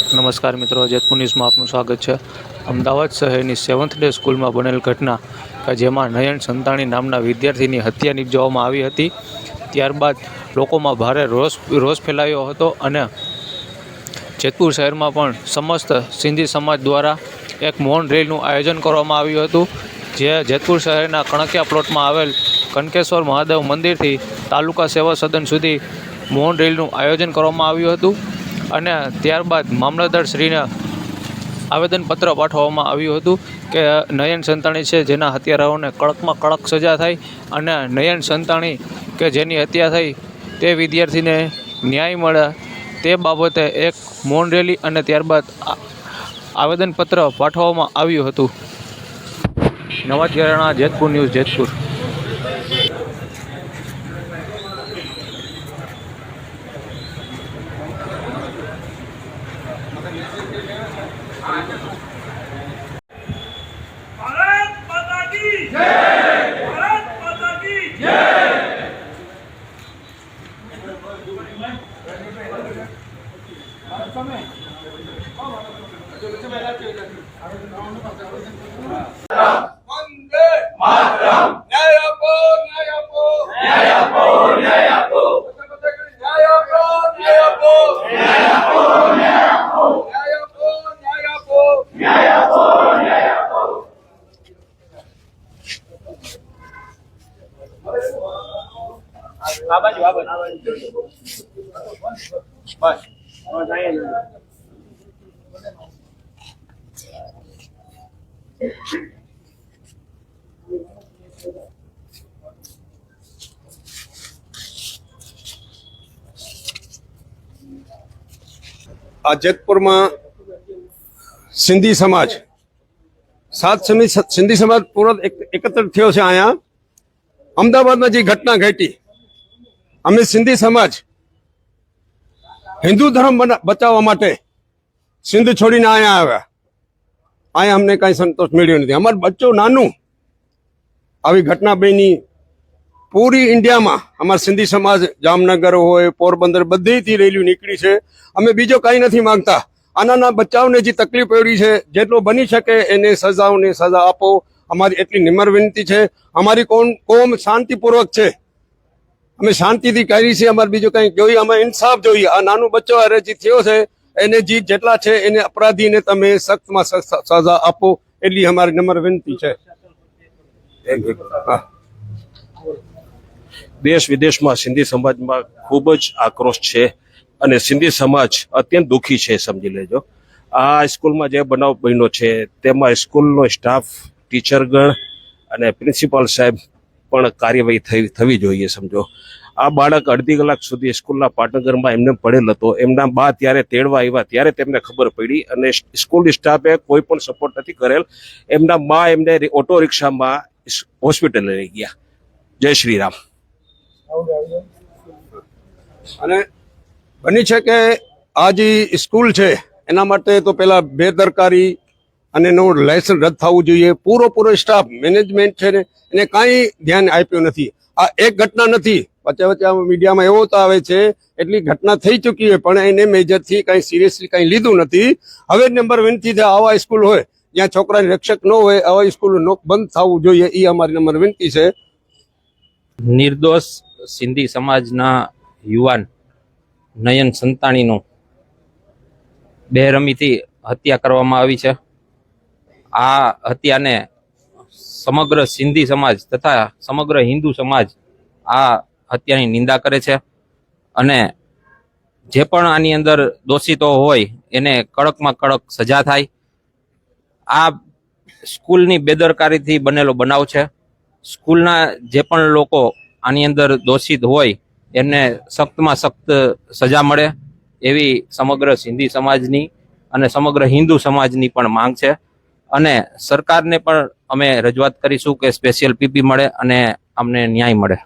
નમસ્કાર મિત્રો, જેતપુર ન્યૂઝમાં આપનું સ્વાગત છે। અમદાવાદ શહેરની 7th ડે સ્કૂલમાં બનેલ ઘટના કે જેમાં નયન સંતાણી નામના વિદ્યાર્થીની હત્યા નિપજાવવામાં આવી હતી। ત્યારબાદ લોકોમાં ભારે રોષ ફેલાયો હતો અને જેતપુર શહેરમાં પણ સમસ્ત સિંધી સમાજ દ્વારા એક મૌન રેલીનું આયોજન કરવામાં આવ્યું હતું, જે જેતપુર શહેરના કણકિયા પ્લોટમાં આવેલ કનકેશ્વર મહાદેવ મંદિરથી તાલુકા સેવા સદન સુધી મૌન રેલીનું આયોજન કરવામાં આવ્યું હતું અને ત્યારબાદ મામલતદારશ્રીને આવેદનપત્ર પાઠવવામાં આવ્યું હતું કે નયન સંતાણી છે જેના હત્યારાઓને કડકમાં કડક સજા થાય અને નયન સંતાણી કે જેની હત્યા થઈ તે વિદ્યાર્થીને ન્યાય મળે તે બાબતે એક મૌન રેલી અને ત્યારબાદ આવેદનપત્ર પાઠવવામાં આવ્યું હતું। નવાજ ઘેરાણા, જેતપુર ન્યૂઝ, જેતપુર। भारत माता की जय, भारत माता की जय। वंदे मातरम। न्याय आपो, न्याय आपो, न्याय आपो, न्याय आपो, न्याय आपो, न्याय आपो, न्याय आपो, न्याय आपो, न्याय आपो, न्याय आपो, न्याय आपो, न्याय आपो। बाबाजी बाबाजी बस આ જેતપુરમાં સિંધી સમાજ સિંધી સમાજ પૂરો એકત્ર થયો છે। અહીંયા અમદાવાદમાં જે ઘટના ઘટી, અમે સિંધી સમાજ હિન્દુ ધર્મ બચાવવા માટે સિંધ છોડીને અહીંયા આવ્યા। અહીંયા અમને કાંઈ સંતોષ મળ્યો નથી। અમારું બચ્ચો નાનું આવી ઘટના બની પૂરી ઇન્ડિયામાં અમારા સિંધી સમાજ જામનગર હોય, પોરબંદર બધેથી રેલીઓ નીકળી છે। અમે બીજો કાંઈ નથી માંગતા। આનાના બચ્ચાઓને જે તકલીફ પડી છે, જેટલો બની શકે એને સજાઓને સજા આપો, અમારી એટલી નિમ્ર વિનંતી છે। અમારી કોમ શાંતિપૂર્વક છે, અમે શાંતિથી કરી છે। અમારે બીજું કંઈ જોઈએ, અમે ઇન્સાફ જોઈએ। આ નાનું બચ્ચો અરે જે થયો છે એને જે જેટલા છે એને અપરાધીને તમે સખ્તમાં સખ્ત સજા આપો, એટલી અમારી નમ્ર વિનંતી છે। દેશ વિદેશમાં સિંધી સમાજમાં ખૂબ જ આક્રોશ છે અને સિંધી સમાજ અત્યંત દુઃખી છે, સમજી લેજો। આ સ્કૂલમાં જે બનાવ બન્યો છે તેમાં સ્કૂલનો સ્ટાફ, ટીચરગણ અને પ્રિન્સિપાલ સાહેબ પણ કાર્યવાહી થવી જોઈએ, સમજો। આ બાળક અડધી કલાક સુધી સ્કૂલના પાટનગરમાં એમને પડેલ હતો। એમના બા ત્યારે તેડવા આવ્યા ત્યારે તેમને ખબર પડી અને સ્કૂલ સ્ટાફે કોઈ પણ સપોર્ટ નથી કરેલ। એમના બા એમને ઓટો રિક્ષામાં હોસ્પિટલે લઈ ગયા। જય શ્રી રામ। અને બની છે કે આ જે સ્કૂલ છે એના માટે તો પેલા બેદરકારી અને એનું લાયસન્સ રદ થવું જોઈએ। પૂરો સ્ટાફ, મેનેજમેન્ટ છે ને એને કાંઈ ધ્યાન આપ્યું નથી। આ એક ઘટના નથી, વચ્ચે મીડિયામાં એવો તો આવે છે એટલી ઘટના થઈ ચૂકી હોય પણ એને મેજરથી કાંઈ સિરિયસલી કાંઈ લીધું નથી। હવે નંબર વિનંતી છે, આવા સ્કૂલ હોય જ્યાં છોકરાની રક્ષક ન હોય, આવા સ્કૂલ બંધ થવું જોઈએ, એ અમારી નંબર વિનંતી છે। નિર્દોષ સિંધી સમાજના યુવાન નયન સંતાણીનું બેરહમીથી હત્યા કરવામાં આવી છે। આ હત્યાને સમગ્ર સિંધી સમાજ તથા સમગ્ર હિન્દુ સમાજ આ હત્યાની નિંદા કરે છે અને જે પણ આની અંદર દોષિતો હોય એને કડકમાં કડક સજા થાય। આ સ્કૂલની બેદરકારીથી બનેલો બનાવ છે। સ્કૂલના જે પણ લોકો આની અંદર દોષિત હોય એમને સખ્તમાં સખ્ત સજા મળે એવી સમગ્ર સિંધી સમાજની અને સમગ્ર હિન્દુ સમાજની પણ માંગ છે અને સરકારને પણ અમે રજૂઆત કરીશું કે સ્પેશિયલ પીપી મળે અને અમને ન્યાય મળે।